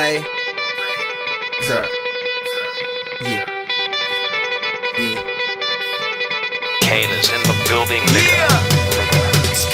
play. Sir. Yeah. Yeah. Kane is in the building, nigga.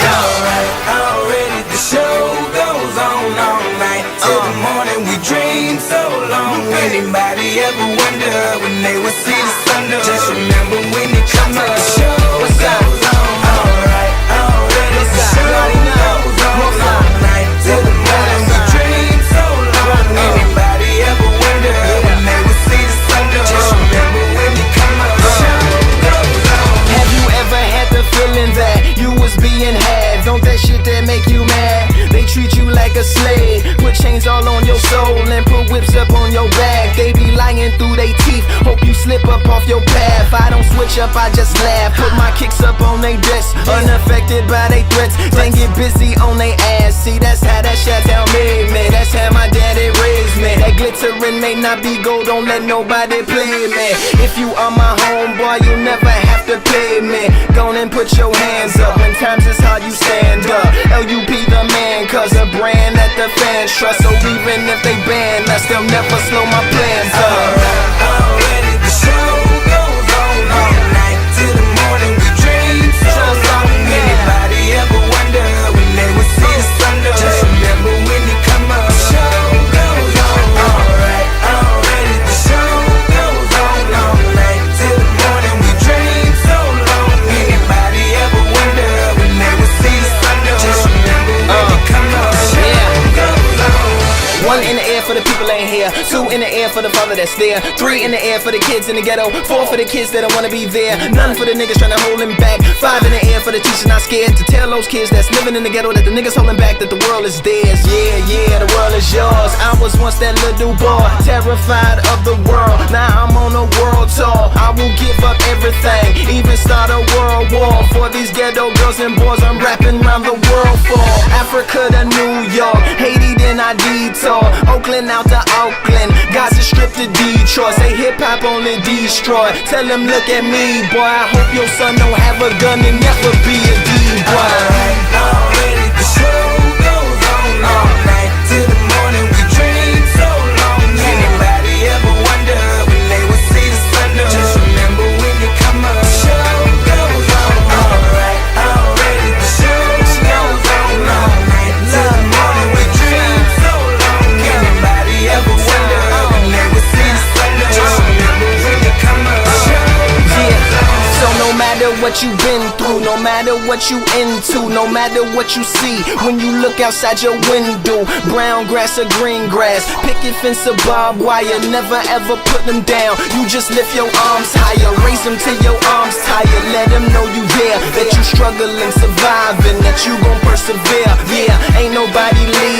Alright, already the show goes on all night. Till the morning we dream so long. Anybody ever wonder when they would see the sun? Just remember when it comes up, the show goes on. Alright, already the show goes on all night. Till the morning we dream so long. Anybody ever wonder when they would see the sun? Just remember when it comes up, the show goes on. Have you ever had the feeling that you was being had? Don't that shit that make you mad? They treat you like a slave, put chains all on your soul and put whips up on your back. They be lying through they teeth, hope you slip up off your path. I don't switch up, I just laugh, put my kicks up on they desk, unaffected by they threats. Then get busy on they ass. See, that's how that Chi-Town made me, that's how my daddy raised me. That glittering may not be gold, don't let nobody play me. If you are my homeboy, you'll never have to pay me. Go on and put your hands up, when times is hard you stand up. LUP the man, cause a brand that the fans trust. So even if they ban us, they'll never slow my plans up. Already the show goes on all night. Till the morning we dream so long. Anybody ever wonder when they would see the sun? Just remember when it come up, the show goes on. Alright, already the show goes on all night. Till the morning we dream so long. Anybody ever wonder when they would see the sun? Just remember when it come up, the show goes on. One in the air for the people ain't here. Two in the air for the father that's there. Three in the air for the kids in the ghetto. Four for the kids that don't wanna be there. None for the niggas trying to hold him back. Five in the air for the teachers not scared to tell those kids that's living in the ghetto that the niggas holding back, that the world is theirs. Yeah, yeah, the world is yours. I was once that little boy, terrified of the world. Now I'm on a world tour. I will give up everything, even start a world war for these ghetto girls and boys I'm rapping around the world for. Africa to New York, Haiti then I detour. Oakland out to Oakland, Gaza Strip to Detroit. Say hip hop only destroy. Tell them look at me, boy. I hope your son don't have a gun and never be a D-boy. Already the show goes on all night. Till the morning we dream so long. Anybody ever wonder when they would see the sun? Just remember when you come up, the show goes on. Alright, already the show goes on all night. Till the morning we dream so long. Anybody ever wonder when they would see the sun? Just remember when you come up, the show goes on. So no matter what you've been through, no matter what you into, no matter what you see, when you look outside your window, brown grass or green grass, picket fence or barbed wire, never ever put them down. You just lift your arms higher, raise them till your arms tired. Let them know you there, that you struggling, surviving, that you gon' persevere. Yeah, ain't nobody leaving.